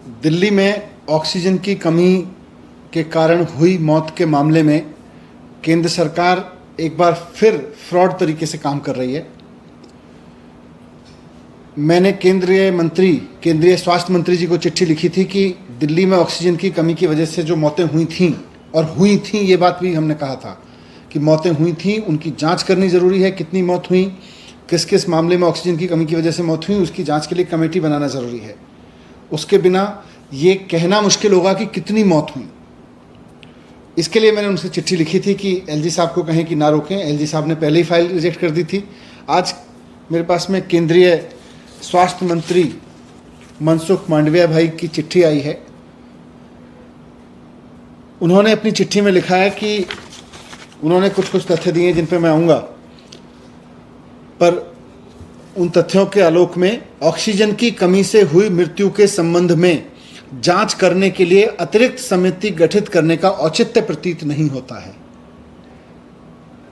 दिल्ली में ऑक्सीजन की कमी के कारण हुई मौत के मामले में केंद्र सरकार एक बार फिर फ्रॉड तरीके से काम कर रही है। मैंने केंद्रीय स्वास्थ्य मंत्री जी को चिट्ठी लिखी थी कि दिल्ली में ऑक्सीजन की कमी की वजह से जो मौतें हुई थीं, और हुई थीं ये बात भी हमने कहा था कि मौतें हुई थीं, उनकी जांच करनी ज़रूरी है। कितनी मौत हुई, किस किस मामले में ऑक्सीजन की कमी की वजह से मौत हुई, उसकी जांच के लिए कमेटी बनाना ज़रूरी है। उसके बिना ये कहना मुश्किल होगा कि कितनी मौत हुई। इसके लिए मैंने उनसे चिट्ठी लिखी थी कि एलजी साहब को कहें कि ना रोकें। एलजी साहब ने पहले ही फाइल रिजेक्ट कर दी थी। आज मेरे पास में केंद्रीय स्वास्थ्य मंत्री मनसुख मांडविया भाई की चिट्ठी आई है। उन्होंने अपनी चिट्ठी में लिखा है कि उन्होंने कुछ तथ्य दिए जिन पर मैं आऊँगा, पर उन तथ्यों के आलोक में ऑक्सीजन की कमी से हुई मृत्यु के संबंध में जांच करने के लिए अतिरिक्त समिति गठित करने का औचित्य प्रतीत नहीं होता है।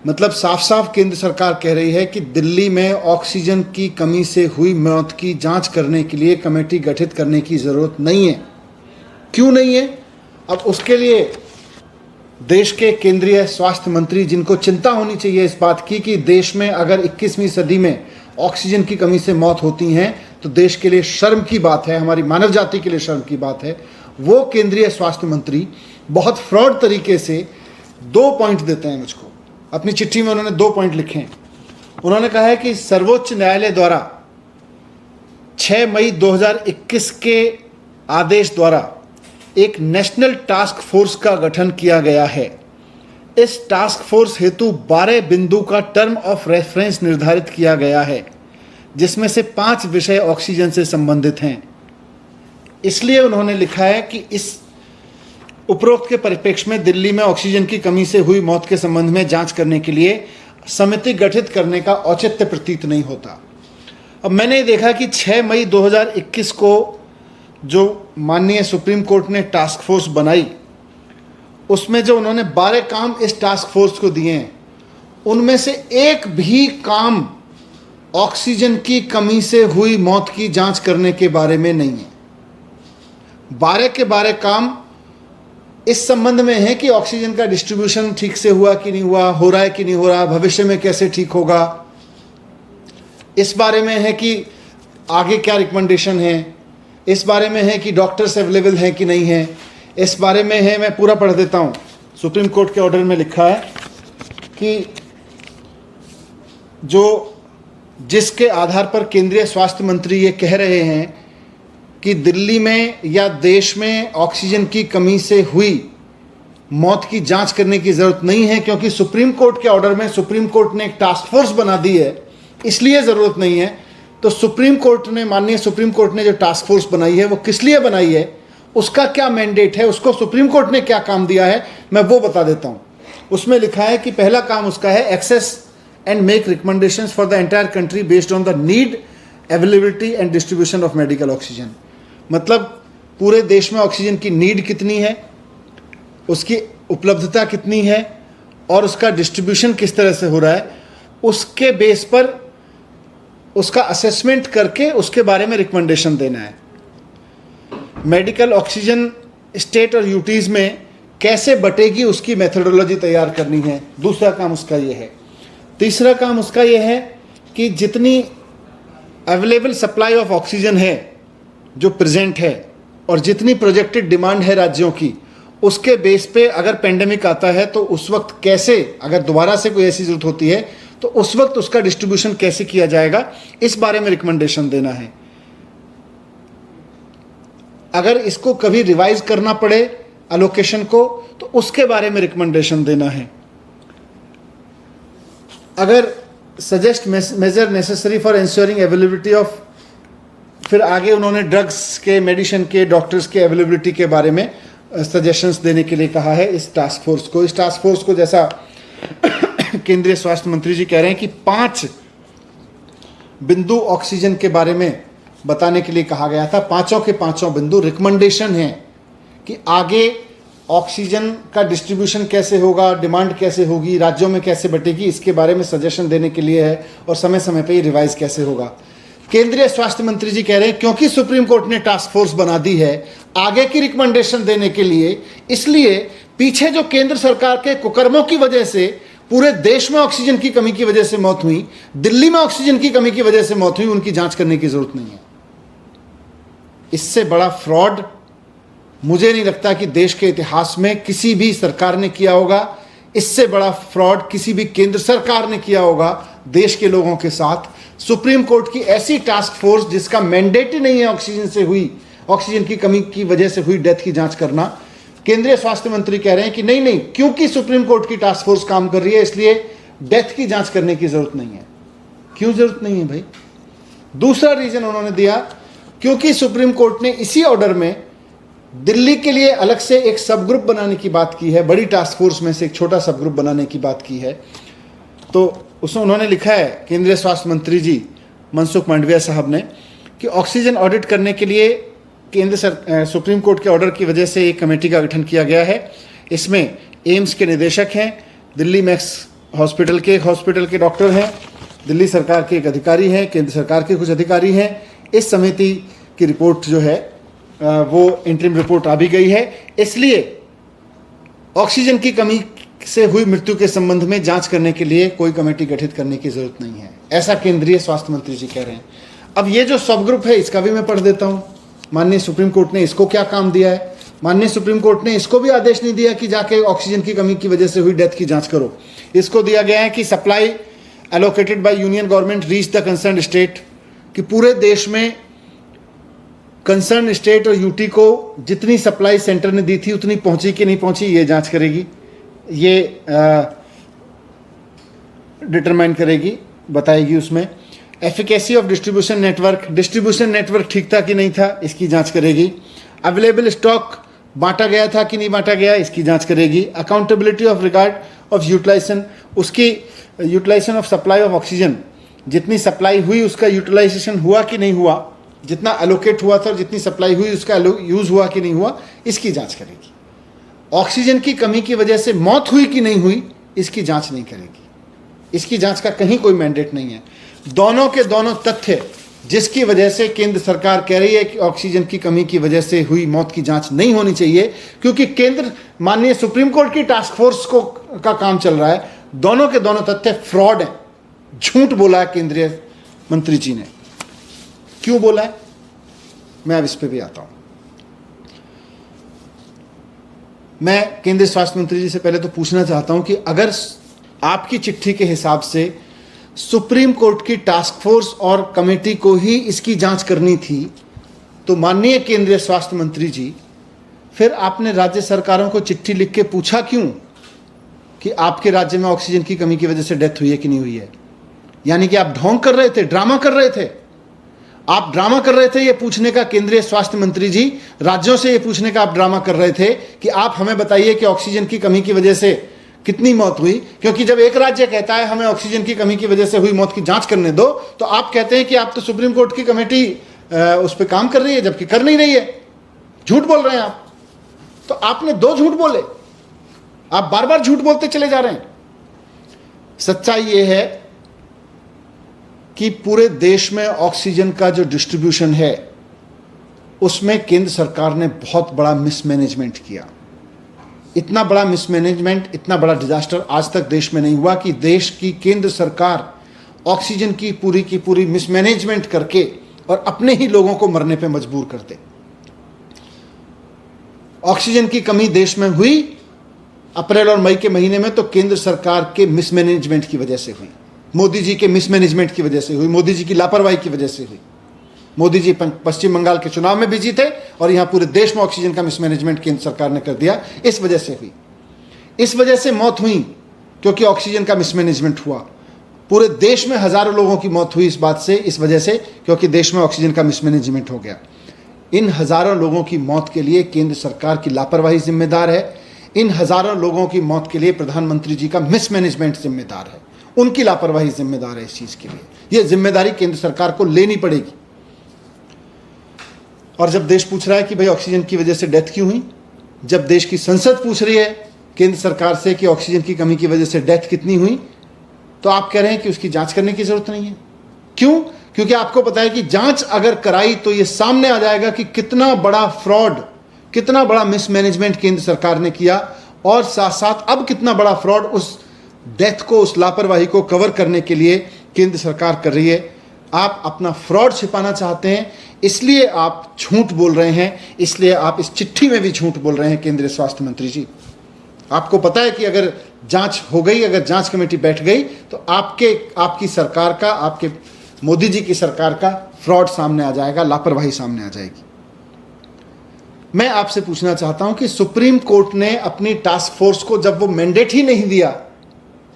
मतलब साफ साफ केंद्र सरकार कह रही है कि दिल्ली में ऑक्सीजन की कमी से हुई मौत की जांच करने के लिए कमेटी गठित करने की ज़रूरत नहीं है। क्यों नहीं है? अब उसके लिए देश के केंद्रीय स्वास्थ्य मंत्री, जिनको चिंता होनी चाहिए इस बात की कि देश में अगर 21वीं सदी में ऑक्सीजन की कमी से मौत होती हैं तो देश के लिए शर्म की बात है, हमारी मानव जाति के लिए शर्म की बात है। वो केंद्रीय स्वास्थ्य मंत्री बहुत फ्रॉड तरीके से 2 पॉइंट देते हैं मुझको। अपनी चिट्ठी में उन्होंने 2 पॉइंट लिखे हैं। उन्होंने कहा है कि सर्वोच्च न्यायालय द्वारा 6 मई 2021 के आदेश द्वारा एक नेशनल टास्क फोर्स का गठन किया गया है। इस टास्क फोर्स हेतु 12 बिंदु का टर्म ऑफ रेफरेंस निर्धारित किया गया है, जिसमें से 5 विषय ऑक्सीजन से संबंधित हैं। इसलिए उन्होंने लिखा है कि इस उपरोक्त के परिप्रेक्ष्य में दिल्ली में ऑक्सीजन की कमी से हुई मौत के संबंध में जांच करने के लिए समिति गठित करने का औचित्य प्रतीत नहीं होता। अब मैंने देखा कि 6 मई 2021 को जो माननीय सुप्रीम कोर्ट ने टास्क फोर्स बनाई, उसमें जो उन्होंने 12 काम इस टास्क फोर्स को दिए हैं, उनमें से एक भी काम ऑक्सीजन की कमी से हुई मौत की जांच करने के बारे में नहीं है। 12 के 12 काम इस संबंध में है कि ऑक्सीजन का डिस्ट्रीब्यूशन ठीक से हुआ कि नहीं हुआ, हो रहा है कि नहीं हो रहा, भविष्य में कैसे ठीक होगा, इस बारे में है कि आगे क्या रिकमेंडेशन है, इस बारे में है कि डॉक्टर्स अवेलेबल हैं कि नहीं है, इस बारे में है। मैं पूरा पढ़ देता हूँ। सुप्रीम कोर्ट के ऑर्डर में लिखा है कि जिसके आधार पर केंद्रीय स्वास्थ्य मंत्री ये कह रहे हैं कि दिल्ली में या देश में ऑक्सीजन की कमी से हुई मौत की जांच करने की ज़रूरत नहीं है, क्योंकि सुप्रीम कोर्ट के ऑर्डर में सुप्रीम कोर्ट ने एक टास्क फोर्स बना दी है, इसलिए ज़रूरत नहीं है। तो माननीय सुप्रीम कोर्ट ने जो टास्क फोर्स बनाई है वो किस लिए बनाई है, उसका क्या मैंडेट है, उसको सुप्रीम कोर्ट ने क्या काम दिया है, मैं वो बता देता हूँ। उसमें लिखा है कि पहला काम उसका है assess and make recommendations for the entire country based on the need, availability and distribution of medical oxygen. मतलब पूरे देश में ऑक्सीजन की नीड कितनी है, उसकी उपलब्धता कितनी है और उसका डिस्ट्रीब्यूशन किस तरह से हो रहा है, उसके बेस पर उसका असेसमेंट करके उसके बारे में रिकमेंडेशन देना है। मेडिकल ऑक्सीजन स्टेट और यूटीज़ में कैसे बटेगी उसकी मेथोडोलॉजी तैयार करनी है, दूसरा काम उसका ये है। तीसरा काम उसका ये है कि जितनी अवेलेबल सप्लाई ऑफ ऑक्सीजन है जो प्रेजेंट है और जितनी प्रोजेक्टेड डिमांड है राज्यों की, उसके बेस पे अगर पेंडेमिक आता है तो उस वक्त कैसे, अगर दोबारा से कोई ऐसी ज़रूरत होती है तो उस वक्त उसका डिस्ट्रीब्यूशन कैसे किया जाएगा, इस बारे में रिकमेंडेशन देना है। अगर इसको कभी रिवाइज करना पड़े अलोकेशन को, तो उसके बारे में रिकमेंडेशन देना है। अगर suggest measure necessary for ensuring availability of, फिर आगे उन्होंने ड्रग्स के, मेडिसिन के, डॉक्टर्स के अवेलेबिलिटी के बारे में सजेशंस देने के लिए कहा है इस टास्क फोर्स को। इस टास्क फोर्स को जैसा केंद्रीय स्वास्थ्य मंत्री जी कह रहे हैं कि 5 बिंदु ऑक्सीजन के बारे में बताने के लिए कहा गया था। 5 के 5 बिंदु रिकमेंडेशन है कि आगे ऑक्सीजन का डिस्ट्रीब्यूशन कैसे होगा, डिमांड कैसे होगी, राज्यों में कैसे बटेगी, इसके बारे में सजेशन देने के लिए है और समय समय पे ये रिवाइज कैसे होगा। केंद्रीय स्वास्थ्य मंत्री जी कह रहे हैं क्योंकि सुप्रीम कोर्ट ने टास्क फोर्स बना दी है आगे की रिकमेंडेशन देने के लिए, इसलिए पीछे जो केंद्र सरकार के कुकर्मों की वजह से पूरे देश में ऑक्सीजन की कमी की वजह से मौत हुई, दिल्ली में ऑक्सीजन की कमी की वजह से मौत हुई, उनकी जांच करने की जरूरत नहीं है। इससे बड़ा फ्रॉड मुझे नहीं लगता कि देश के इतिहास में किसी भी सरकार ने किया होगा। इससे बड़ा फ्रॉड किसी भी केंद्र सरकार ने किया होगा देश के लोगों के साथ। सुप्रीम कोर्ट की ऐसी टास्क फोर्स जिसका मैंडेट ही नहीं है ऑक्सीजन की कमी की वजह से हुई डेथ की जांच करना, केंद्रीय स्वास्थ्य मंत्री कह रहे हैं कि नहीं, क्योंकि सुप्रीम कोर्ट की टास्क फोर्स काम कर रही है इसलिए डेथ की जांच करने की जरूरत नहीं है। क्यों जरूरत नहीं है भाई? दूसरा रीजन उन्होंने दिया, क्योंकि सुप्रीम कोर्ट ने इसी ऑर्डर में दिल्ली के लिए अलग से एक सब ग्रुप बनाने की बात की है, बड़ी टास्क फोर्स में से एक छोटा सब ग्रुप बनाने की बात की है। तो उसमें उन्होंने लिखा है, केंद्रीय स्वास्थ्य मंत्री जी मनसुख मांडविया साहब ने, कि ऑक्सीजन ऑडिट करने के लिए सुप्रीम कोर्ट के ऑर्डर की वजह से एक कमेटी का गठन किया गया है। इसमें एम्स के निदेशक हैं, दिल्ली मैक्स हॉस्पिटल के डॉक्टर हैं, दिल्ली सरकार के एक अधिकारी हैं, केंद्र सरकार के कुछ अधिकारी हैं। इस समिति की रिपोर्ट जो है वो इंटरिम रिपोर्ट आ भी गई है। इसलिए ऑक्सीजन की कमी से हुई मृत्यु के संबंध में जांच करने के लिए कोई कमेटी गठित करने की जरूरत नहीं है, ऐसा केंद्रीय स्वास्थ्य मंत्री जी कह रहे हैं। अब ये जो सब ग्रुप है इसका भी मैं पढ़ देता हूं। माननीय सुप्रीम कोर्ट ने इसको क्या काम दिया है? माननीय सुप्रीम कोर्ट ने इसको भी आदेश नहीं दिया कि जाके ऑक्सीजन की कमी की वजह से हुई डेथ की जांच करो। इसको दिया गया है कि supply allocated by union government reach the concern state, कि पूरे देश में कंसर्न स्टेट और यूटी को जितनी सप्लाई सेंटर ने दी थी उतनी पहुंची कि नहीं पहुंची ये जांच करेगी, ये डिटरमाइन करेगी, बताएगी। उसमें एफिकेसी ऑफ डिस्ट्रीब्यूशन नेटवर्क ठीक था कि नहीं था, इसकी जांच करेगी। अवेलेबल स्टॉक बांटा गया था कि नहीं बांटा गया, इसकी जांच करेगी। Accountability of regard of utilization, उसकी utilization of supply of oxygen, जितनी सप्लाई हुई उसका यूटिलाइजेशन हुआ कि नहीं हुआ, जितना एलोकेट हुआ था और जितनी सप्लाई हुई उसका यूज हुआ कि नहीं हुआ, इसकी जांच करेगी। ऑक्सीजन की कमी की वजह से मौत हुई कि नहीं हुई, इसकी जांच नहीं करेगी। इसकी जांच का कहीं कोई मैंडेट नहीं है। दोनों के दोनों तथ्य जिसकी वजह से केंद्र सरकार कह रही है कि ऑक्सीजन की कमी की वजह से हुई मौत की जांच नहीं होनी चाहिए, क्योंकि केंद्र माननीय सुप्रीम कोर्ट की टास्क फोर्स का काम चल रहा है, दोनों के दोनों तथ्य फ्रॉड है। झूठ बोला है केंद्रीय मंत्री जी ने। क्यों बोला है, मैं अब इस पे भी आता हूं। मैं केंद्रीय स्वास्थ्य मंत्री जी से पहले तो पूछना चाहता हूं कि अगर आपकी चिट्ठी के हिसाब से सुप्रीम कोर्ट की टास्क फोर्स और कमेटी को ही इसकी जांच करनी थी, तो माननीय केंद्रीय स्वास्थ्य मंत्री जी, फिर आपने राज्य सरकारों को चिट्ठी लिख के पूछा क्यों कि आपके राज्य में ऑक्सीजन की कमी की वजह से डेथ हुई है कि नहीं हुई है? यानी कि आप ढोंग कर रहे थे, ड्रामा कर रहे थे। आप ड्रामा कर रहे थे ये पूछने का, केंद्रीय स्वास्थ्य मंत्री जी, राज्यों से ये पूछने का आप ड्रामा कर रहे थे कि आप हमें बताइए कि ऑक्सीजन की कमी की वजह से कितनी मौत हुई। क्योंकि जब एक राज्य कहता है हमें ऑक्सीजन की कमी की वजह से हुई मौत की जांच करने दो, तो आप कहते हैं कि आप तो सुप्रीम कोर्ट की कमेटी उस पर काम कर रही है, जबकि कर नहीं रही है, झूठ बोल रहे हैं आप। तो आपने दो झूठ बोले, आप बार बार झूठ बोलते चले जा रहे हैं। सच्चाई यह है कि पूरे देश में ऑक्सीजन का जो डिस्ट्रीब्यूशन है उसमें केंद्र सरकार ने बहुत बड़ा मिसमैनेजमेंट किया। इतना बड़ा मिसमैनेजमेंट, इतना बड़ा डिजास्टर आज तक देश में नहीं हुआ कि देश की केंद्र सरकार ऑक्सीजन की पूरी मिसमैनेजमेंट करके और अपने ही लोगों को मरने पे मजबूर कर दे। ऑक्सीजन की कमी देश में हुई अप्रैल और मई के महीने में, तो केंद्र सरकार के मिसमैनेजमेंट की वजह से हुई, मोदी जी के मिसमैनेजमेंट की वजह से हुई, मोदी जी की लापरवाही की वजह से हुई। मोदी जी पश्चिम बंगाल के चुनाव में बिजी थे और यहां पूरे देश में ऑक्सीजन का मिसमैनेजमेंट केंद्र सरकार ने कर दिया, इस वजह से हुई। इस वजह से मौत हुई क्योंकि ऑक्सीजन का मिसमैनेजमेंट हुआ। पूरे देश में हजारों लोगों की मौत हुई इस बात से, इस वजह से, क्योंकि देश में ऑक्सीजन का मिसमैनेजमेंट हो गया। इन हजारों लोगों की मौत के लिए केंद्र सरकार की लापरवाही जिम्मेदार है। इन हजारों लोगों की मौत के लिए प्रधानमंत्री जी का मिसमैनेजमेंट जिम्मेदार है, उनकी लापरवाही जिम्मेदार है इस चीज के लिए। यह जिम्मेदारी केंद्र सरकार को लेनी पड़ेगी। और जब देश पूछ रहा है कि भाई ऑक्सीजन की वजह से डेथ क्यों हुई, जब देश की संसद पूछ रही है केंद्र सरकार से कि ऑक्सीजन की कमी की वजह से डेथ कितनी हुई, तो आप कह रहे हैं कि उसकी जांच करने की जरूरत नहीं है। क्यों? क्योंकि आपको पता है कि जांच अगर कराई तो ये सामने आ जाएगा कि कितना बड़ा फ्रॉड, कितना बड़ा मिसमैनेजमेंट केंद्र सरकार ने किया, और साथ साथ अब कितना बड़ा फ्रॉड उस डेथ को, उस लापरवाही को कवर करने के लिए केंद्र सरकार कर रही है। आप अपना फ्रॉड छिपाना चाहते हैं, इसलिए आप झूठ बोल रहे हैं, इसलिए आप इस चिट्ठी में भी झूठ बोल रहे हैं केंद्रीय स्वास्थ्य मंत्री जी। आपको पता है कि अगर जांच हो गई, अगर जांच कमेटी बैठ गई तो आपकी सरकार का, आपके मोदी जी की सरकार का फ्रॉड सामने आ जाएगा, लापरवाही सामने आ जाएगी। मैं आपसे पूछना चाहता हूं कि सुप्रीम कोर्ट ने अपनी टास्क फोर्स को जब वो मैंडेट ही नहीं दिया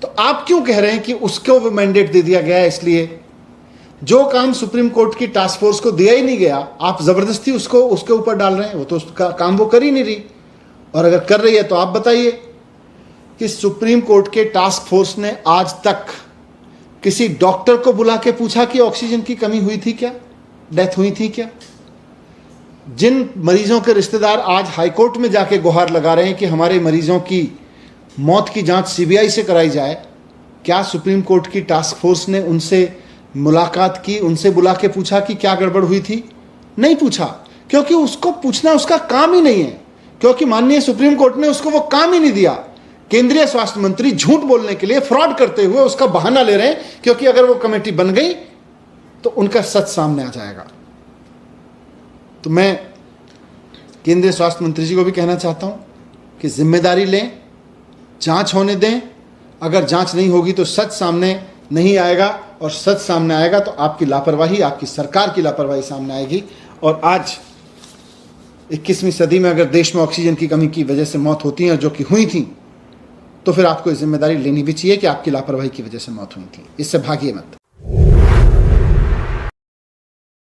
तो आप क्यों कह रहे हैं कि उसको वो मैंडेट दे दिया गया है? इसलिए जो काम सुप्रीम कोर्ट की टास्क फोर्स को दिया ही नहीं गया, आप जबरदस्ती उसको उसके ऊपर डाल रहे हैं। वो तो उसका काम वो कर ही नहीं रही, और अगर कर रही है तो आप बताइए कि सुप्रीम कोर्ट के टास्क फोर्स ने आज तक किसी डॉक्टर को बुला के पूछा कि ऑक्सीजन की कमी हुई थी क्या, डेथ हुई थी क्या? जिन मरीजों के रिश्तेदार आज हाईकोर्ट में जाके गुहार लगा रहे हैं कि हमारे मरीजों की मौत की जांच सीबीआई से कराई जाए, क्या सुप्रीम कोर्ट की टास्क फोर्स ने उनसे मुलाकात की, उनसे बुला के पूछा कि क्या गड़बड़ हुई थी? नहीं पूछा, क्योंकि उसको पूछना उसका काम ही नहीं है, क्योंकि माननीय सुप्रीम कोर्ट ने उसको वो काम ही नहीं दिया। केंद्रीय स्वास्थ्य मंत्री झूठ बोलने के लिए, फ्रॉड करते हुए उसका बहाना ले रहे हैं, क्योंकि अगर वो कमेटी बन गई तो उनका सच सामने आ जाएगा। तो मैं केंद्रीय स्वास्थ्य मंत्री जी को भी कहना चाहता हूं कि जिम्मेदारी लें, जांच होने दें। अगर जांच नहीं होगी तो सच सामने नहीं आएगा, और सच सामने आएगा तो आपकी लापरवाही, आपकी सरकार की लापरवाही सामने आएगी। और आज 21वीं सदी में अगर देश में ऑक्सीजन की कमी की वजह से मौत होती है, जो कि हुई थी, तो फिर आपको जिम्मेदारी लेनी भी चाहिए कि आपकी लापरवाही की वजह से मौत हुई थी। इससे भागिए मत।